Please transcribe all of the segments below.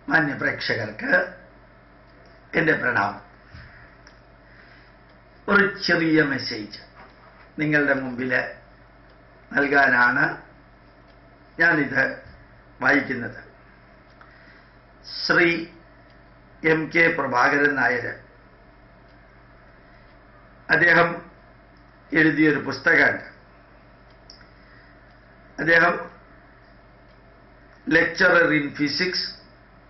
മാന്യ പ്രേക്ഷകർക്ക് എൻ്റെ പ്രണാമം. ഒരു ചെറിയ മെസ്സേജ് നിങ്ങളുടെ മുമ്പിൽ നൽകാനാണ് ഞാനിത് വായിക്കുന്നത്. ശ്രീ MK പ്രഭാകരൻ നായർ അദ്ദേഹം എഴുതിയൊരു പുസ്തകമുണ്ട്. അദ്ദേഹം lecturer in physics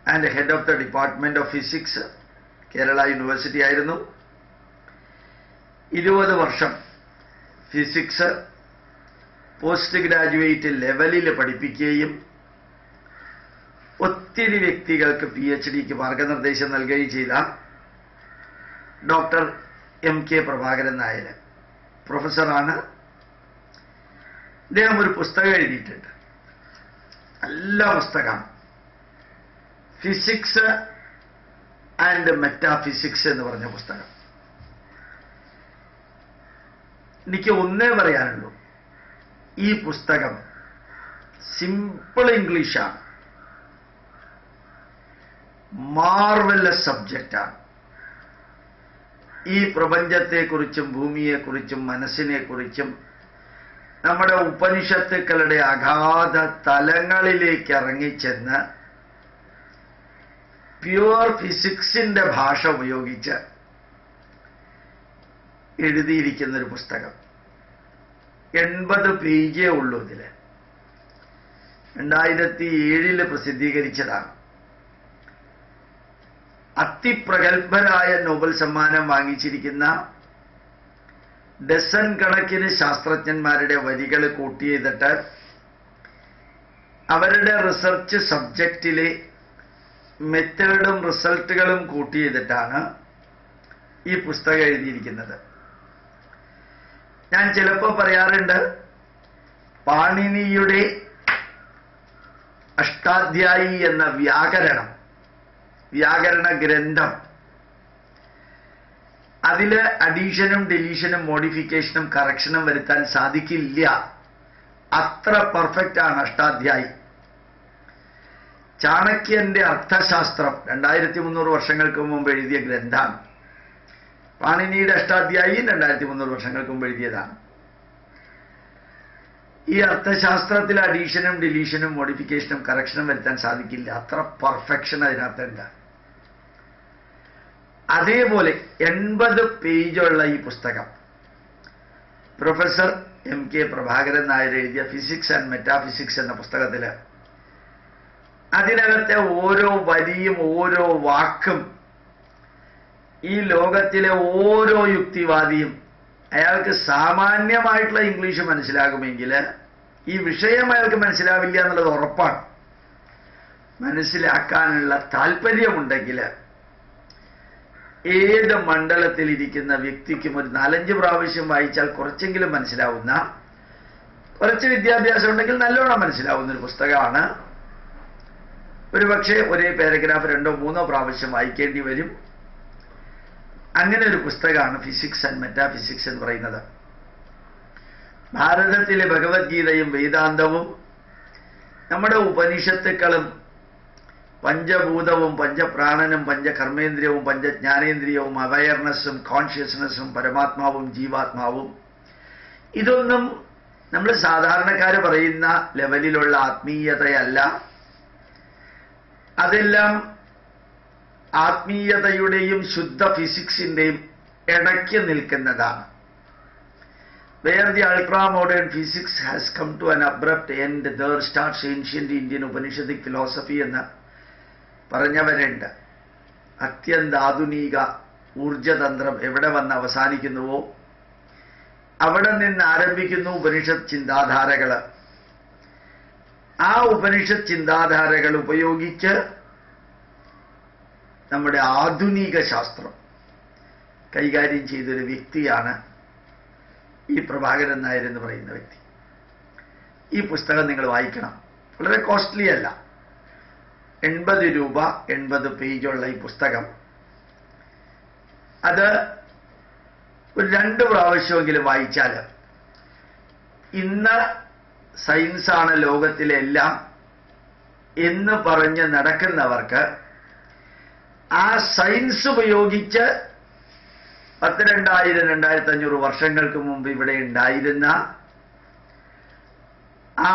and head of the department of physics Kerala university ആയിരുന്നു. 20 വർഷം ഫിസിക്സ് പോസ്റ്റ് ഗ്രാജുവേറ്റ് ലെവലിൽ പഠിപ്പിക്കുകയും ഒത്തിരി വ്യക്തികൾക്ക് PhDക്ക് മാർഗനിർദ്ദേശം നൽകുകയും ചെയ്ത ഡോക്ടർ MK പ്രഭാകരൻ നായർ പ്രൊഫസറാണ്. അദ്ദേഹം ഒരു പുസ്തകം എഴുതിയിട്ടുണ്ട്. നല്ല പുസ്തകമാണ്. ഫിസിക്സ് ആൻഡ് മെറ്റാഫിസിക്സ് എന്ന് പറഞ്ഞ പുസ്തകം. എനിക്ക് ഒന്നേ പറയാനുള്ളൂ, ഈ പുസ്തകം സിമ്പിൾ ഇംഗ്ലീഷാണ്, മാർവലസ് സബ്ജക്റ്റാണ്. ഈ പ്രപഞ്ചത്തെക്കുറിച്ചും ഭൂമിയെക്കുറിച്ചും മനസ്സിനെക്കുറിച്ചും നമ്മുടെ ഉപനിഷത്തുക്കളുടെ അഗാധ തലങ്ങളിലേക്ക് ഇറങ്ങിച്ചെന്ന് പ്യുവർ ഫിസിക്സിന്റെ ഭാഷ ഉപയോഗിച്ച് എഴുതിയിരിക്കുന്നൊരു പുസ്തകം. 80 പേജേ ഉള്ളൂ. ഇതിൽ 2007 പ്രസിദ്ധീകരിച്ചതാണ്. അതിപ്രഗത്ഭരായ നോബൽ സമ്മാനം വാങ്ങിച്ചിരിക്കുന്ന ഡസൻ കണക്കിന് ശാസ്ത്രജ്ഞന്മാരുടെ വരികൾ കൂട്ടി ചെയ്തിട്ട് അവരുടെ റിസർച്ച് സബ്ജക്റ്റിലെ മെത്തേഡും റിസൾട്ടുകളും കൂട്ടി ചെയ്തിട്ടാണ് ഈ പുസ്തകം എഴുതിയിരിക്കുന്നത്. ഞാൻ ചിലപ്പോൾ പറയാറുണ്ട്, പാണിനിയുടെ അഷ്ടാധ്യായി എന്ന വ്യാകരണ ഗ്രന്ഥം, അതില് അഡീഷനും ഡെലീഷനും മോഡിഫിക്കേഷനും കറക്ഷനും വരുത്താൻ സാധിക്കില്ല. അത്ര പെർഫെക്റ്റ് ആണ് അഷ്ടാധ്യായി. ചാണക്യന്റെ അർത്ഥശാസ്ത്രം 2300 വർഷങ്ങൾക്ക് മുമ്പ് എഴുതിയ ഗ്രന്ഥമാണ്. പാണിനിയുടെ അഷ്ടാധ്യായി 2300 വർഷങ്ങൾക്ക് മുമ്പ് എഴുതിയതാണ്. ഈ അർത്ഥശാസ്ത്രത്തിൽ അഡീഷനും ഡെലീഷനും മോഡിഫിക്കേഷനും കറക്ഷനും വരുത്താൻ സാധിക്കില്ല. അത്ര പെർഫെക്ഷൻ അതിനകത്തുണ്ട്. അതേപോലെ 80 പേജുള്ള ഈ പുസ്തകം പ്രൊഫസർ MK പ്രഭാകരൻ നായർ എഴുതിയ ഫിസിക്സ് ആൻഡ് മെറ്റാഫിസിക്സ് എന്ന പുസ്തകത്തിൽ അതിനകത്തെ ഓരോ വരിയും ഓരോ വാക്കും ഈ ലോകത്തിലെ ഓരോ യുക്തിവാദിയും അയാൾക്ക് സാമാന്യമായിട്ടുള്ള ഇംഗ്ലീഷ് മനസ്സിലാകുമെങ്കിൽ ഈ വിഷയം അയാൾക്ക് മനസ്സിലാവില്ല എന്നുള്ളത് ഉറപ്പാണ്. മനസ്സിലാക്കാനുള്ള താല്പര്യമുണ്ടെങ്കിൽ ഏത് മണ്ഡലത്തിലിരിക്കുന്ന വ്യക്തിക്കും ഒരു 4-5 പ്രാവശ്യം വായിച്ചാൽ കുറച്ചെങ്കിലും മനസ്സിലാവുന്ന, കുറച്ച് വിദ്യാഭ്യാസം ഉണ്ടെങ്കിൽ നല്ലോണം മനസ്സിലാവുന്ന ഒരു പുസ്തകമാണ്. ഒരുപക്ഷെ ഒരേ പാരഗ്രാഫ് 2-3 പ്രാവശ്യം വായിക്കേണ്ടി വരും. അങ്ങനെ ഒരു പുസ്തകമാണ് ഫിസിക്സ് ആൻഡ് മെറ്റാഫിസിക്സ് എന്ന് പറയുന്നത്. ഭാരതത്തിലെ ഭഗവത്ഗീതയും വേദാന്തവും നമ്മുടെ ഉപനിഷത്തുക്കളും പഞ്ചഭൂതവും പഞ്ചപ്രാണനും പഞ്ചകർമ്മേന്ദ്രിയവും പഞ്ചജ്ഞാനേന്ദ്രിയവും അവയർനെസ്സും കോൺഷ്യസ്നെസ്സും പരമാത്മാവും ജീവാത്മാവും, ഇതൊന്നും നമ്മൾ സാധാരണക്കാർ പറയുന്ന ലെവലിലുള്ള ആത്മീയതയല്ല. അതെല്ലാം ആത്മീയതയുടെയും ശുദ്ധ ഫിസിക്സിന്റെയും ഇടയ്ക്ക് നിൽക്കുന്നതാണ്. Where the ultra-modern physics has come to an abrupt end, there starts ancient Indian Upanishadic philosophy എന്ന് പറഞ്ഞവരുണ്ട്. അത്യന്താധുനിക ഊർജതന്ത്രം എവിടെ വന്ന് അവസാനിക്കുന്നുവോ അവിടെ നിന്ന് ആരംഭിക്കുന്നു ഉപനിഷത്ത് ചിന്താധാരകൾ. ആ ഉപനിഷത്ത് ചിന്താധാരകൾ ഉപയോഗിച്ച് നമ്മുടെ ആധുനിക ശാസ്ത്രം കൈകാര്യം ചെയ്തൊരു വ്യക്തിയാണ് ഈ പ്രഭാകരൻ നായർ എന്ന് പറയുന്ന വ്യക്തി. ഈ പുസ്തകം നിങ്ങൾ വായിക്കണം. വളരെ കോസ്റ്റ്ലി അല്ല. 80 രൂപ, 80 പേജുള്ള ഈ പുസ്തകം. അത് ഒരു 2 പ്രാവശ്യമെങ്കിലും വായിച്ചാൽ ഇന്ന് സയൻസാണ് ലോകത്തിലെ എല്ലാം എന്ന് പറഞ്ഞ് നടക്കുന്നവർക്ക് ആ സയൻസ് ഉപയോഗിച്ച് 2000-2500 വർഷങ്ങൾക്ക് മുമ്പ് ഇവിടെ ഉണ്ടായിരുന്ന ആ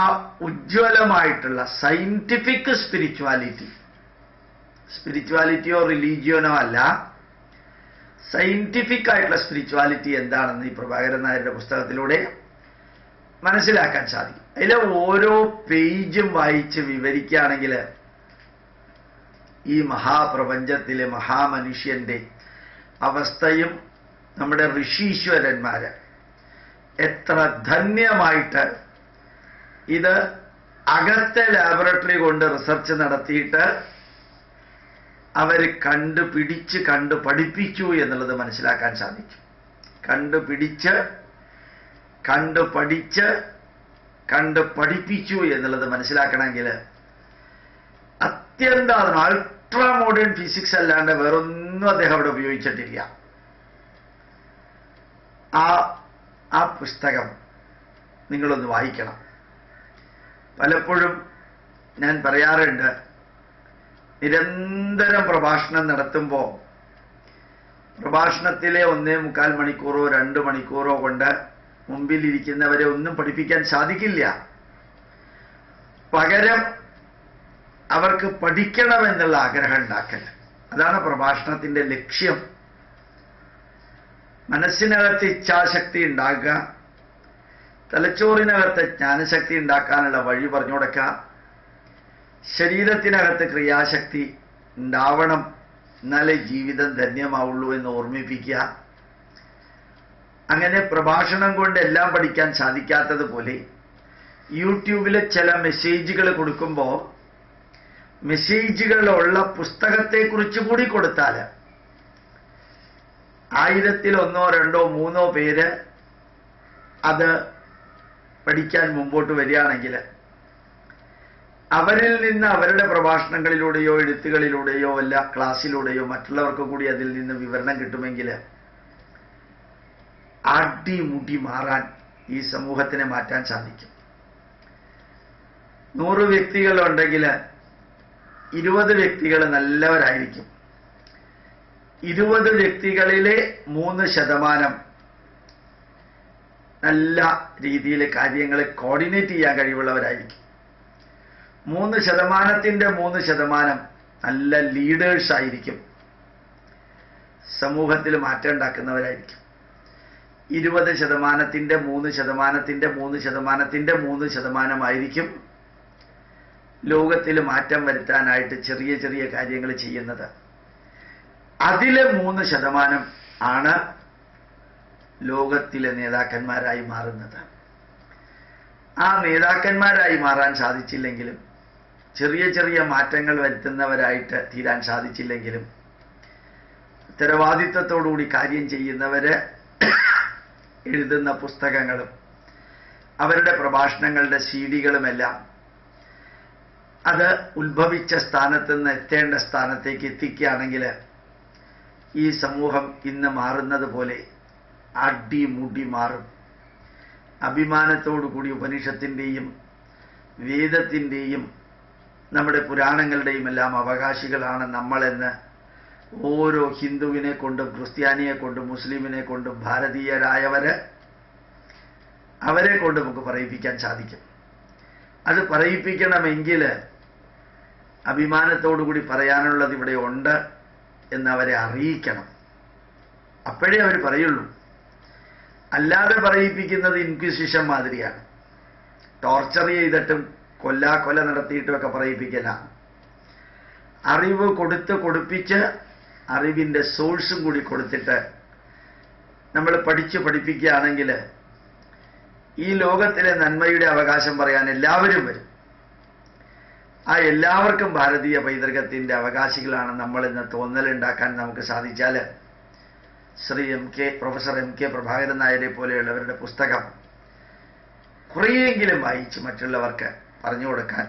ഉജ്ജ്വലമായിട്ടുള്ള സയന്റിഫിക് സ്പിരിച്വാലിറ്റിയോ റിലീജിയനോ അല്ല, സയന്റിഫിക് ആയിട്ടുള്ള സ്പിരിച്വാലിറ്റി എന്താണെന്ന് ഈ പ്രഭാകരൻ നായരുടെ പുസ്തകത്തിലൂടെ മനസ്സിലാക്കാൻ സാധിക്കും. അതിലെ ഓരോ പേജും വായിച്ച് വിവരിക്കുകയാണെങ്കിൽ ഈ മഹാപ്രപഞ്ചത്തിലെ മഹാമനുഷ്യന്റെ അവസ്ഥയും നമ്മുടെ ഋഷീശ്വരന്മാര് എത്ര ധന്യമായിട്ട് ഇത് അകത്തെ ലാബറട്ടറി കൊണ്ട് റിസർച്ച് നടത്തിയിട്ട് അവർ കണ്ടു പഠിപ്പിച്ചു എന്നുള്ളത് മനസ്സിലാക്കാൻ സാധിക്കും. പഠിപ്പിച്ചു എന്നുള്ളത് മനസ്സിലാക്കണമെങ്കിൽ അത്യന്തം അൾട്രാ മോഡേൺ ഫിസിക്സ് അല്ലാണ്ട് വേറൊന്നും അദ്ദേഹം അവിടെ ഉപയോഗിച്ചിട്ടില്ല. ആ പുസ്തകം നിങ്ങളൊന്ന് വായിക്കണം. പലപ്പോഴും ഞാൻ പറയാറുണ്ട്, നിരന്തരം പ്രഭാഷണം നടത്തുമ്പോൾ പ്രഭാഷണത്തിലെ 1.25 മണിക്കൂറോ 2 മണിക്കൂറോ കൊണ്ട് മുമ്പിലിരിക്കുന്നവരെ ഒന്നും പഠിപ്പിക്കാൻ സാധിക്കില്ല. പകരം അവർക്ക് പഠിക്കണമെന്നുള്ള ആഗ്രഹം ഉണ്ടാക്കൽ, അതാണ് പ്രഭാഷണത്തിന്റെ ലക്ഷ്യം. മനസ്സിനകത്ത് ഇച്ഛാശക്തി ഉണ്ടാക്കുക, തലച്ചോറിനകത്ത് ജ്ഞാനശക്തി ഉണ്ടാക്കാനുള്ള വഴി പറഞ്ഞു കൊടുക്കുക, ശരീരത്തിനകത്ത് ക്രിയാശക്തി ഉണ്ടാവണം, എന്നാലേ ജീവിതം ധന്യമാവുള്ളൂ എന്ന് ഓർമ്മിപ്പിക്കുക. അങ്ങനെ പ്രഭാഷണം കൊണ്ട് എല്ലാം പഠിക്കാൻ സാധിക്കാത്തതുപോലെ യൂട്യൂബിലെ ചില മെസ്സേജുകൾ കൊടുക്കുമ്പോൾ മെസ്സേജുകളുള്ള പുസ്തകത്തെക്കുറിച്ച് കൂടി കൊടുത്താൽ 1000-ൽ 1, 2, 3 പേര് അത് പഠിക്കാൻ മുമ്പോട്ട് വരികയാണെങ്കിൽ അവരിൽ നിന്ന് അവരുടെ പ്രഭാഷണങ്ങളിലൂടെയോ എഴുത്തുകളിലൂടെയോ അല്ല ക്ലാസ്സിലൂടെയോ മറ്റുള്ളവർക്ക് കൂടി അതിൽ നിന്ന് വിവരണം കിട്ടുമെങ്കിൽ അടിമുടി മാറാൻ ഈ സമൂഹത്തിനെ മാറ്റാൻ സാധിക്കും. 100 വ്യക്തികളുണ്ടെങ്കിൽ 20 വ്യക്തികൾ നല്ലവരായിരിക്കും. 20 വ്യക്തികളിലെ 3% നല്ല രീതിയിൽ കാര്യങ്ങളെ കോർഡിനേറ്റ് ചെയ്യാൻ കഴിവുള്ളവരായിരിക്കും. 3%-ന്റെ 3% നല്ല ലീഡേഴ്സ് ആയിരിക്കും, സമൂഹത്തിൽ മാറ്റം ഉണ്ടാക്കുന്നവരായിരിക്കും. 20%-ന്റെ 3%-ന്റെ 3%-ന്റെ 3%ആയിരിക്കും ലോകത്തിൽ മാറ്റം വരുത്താനായിട്ട് ചെറിയ ചെറിയ കാര്യങ്ങൾ ചെയ്യുന്നത്. അതിലെ 3% ആണ് ലോകത്തിലെ നേതാക്കന്മാരായി മാറുന്നത്. ആ നേതാക്കന്മാരായി മാറാൻ സാധിച്ചില്ലെങ്കിലും, ചെറിയ ചെറിയ മാറ്റങ്ങൾ വരുത്തുന്നവരായിട്ട് തീരാൻ സാധിച്ചില്ലെങ്കിലും, ഉത്തരവാദിത്വത്തോടുകൂടി കാര്യം ചെയ്യുന്നവര് എഴുതുന്ന പുസ്തകങ്ങളും അവരുടെ പ്രഭാഷണങ്ങളുടെ CD-കളുമെല്ലാം അത് ഉത്ഭവിച്ച സ്ഥാനത്ത് നിന്ന് എത്തേണ്ട സ്ഥാനത്തേക്ക് എത്തിക്കുകയാണെങ്കിൽ ഈ സമൂഹം ഇന്ന് മാറുന്നത് പോലെ അടിമുടി മാറും. അഭിമാനത്തോടുകൂടി ഉപനിഷത്തിൻ്റെയും വേദത്തിൻ്റെയും നമ്മുടെ പുരാണങ്ങളുടെയും എല്ലാം അവകാശികളാണ് നമ്മളെന്ന് ഓരോ ഹിന്ദുവിനെ കൊണ്ടും ക്രിസ്ത്യാനിയെ കൊണ്ടും മുസ്ലിമിനെ കൊണ്ടും ഭാരതീയരായവര് അവരെ കൊണ്ട് നമുക്ക് പറയിപ്പിക്കാൻ സാധിക്കും. അത് പറയിപ്പിക്കണമെങ്കിൽ അഭിമാനത്തോടുകൂടി പറയാനുള്ളത് ഇവിടെ ഉണ്ട് എന്നവരെ അറിയിക്കണം. അപ്പോഴേ അവർ പറയുള്ളൂ. അല്ലാതെ പറയിപ്പിക്കുന്നത് ഇൻക്വിസിഷൻ മാതിരിയാണ്. ടോർച്ചർ ചെയ്തിട്ടും കൊല നടത്തിയിട്ടുമൊക്കെ പറയിപ്പിക്കലാണ്. അറിവ് കൊടുപ്പിച്ച് അറിവിൻ്റെ സോഴ്സും കൂടി കൊടുത്തിട്ട് നമ്മൾ പഠിപ്പിക്കുകയാണെങ്കിൽ ഈ ലോകത്തിലെ നന്മയുടെ അവകാശം പറയാൻ എല്ലാവരും വരും. ആ എല്ലാവർക്കും ഭാരതീയ പൈതൃകത്തിൻ്റെ അവകാശികളാണ് നമ്മളെന്ന് തോന്നലുണ്ടാക്കാൻ നമുക്ക് സാധിച്ചാൽ പ്രൊഫസർ MK പ്രഭാകരൻ നായരെ പോലെയുള്ളവരുടെ പുസ്തകം കുറേയെങ്കിലും വായിച്ച് മറ്റുള്ളവർക്ക് പറഞ്ഞു കൊടുക്കാൻ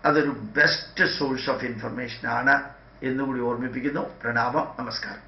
അതൊരു ബെസ്റ്റ് സോഴ്സ് ഓഫ് ഇൻഫർമേഷൻ ആണ് എന്നുകൂടി ഓർമ്മിപ്പിക്കുന്നു. പ്രണാമം, നമസ്കാരം.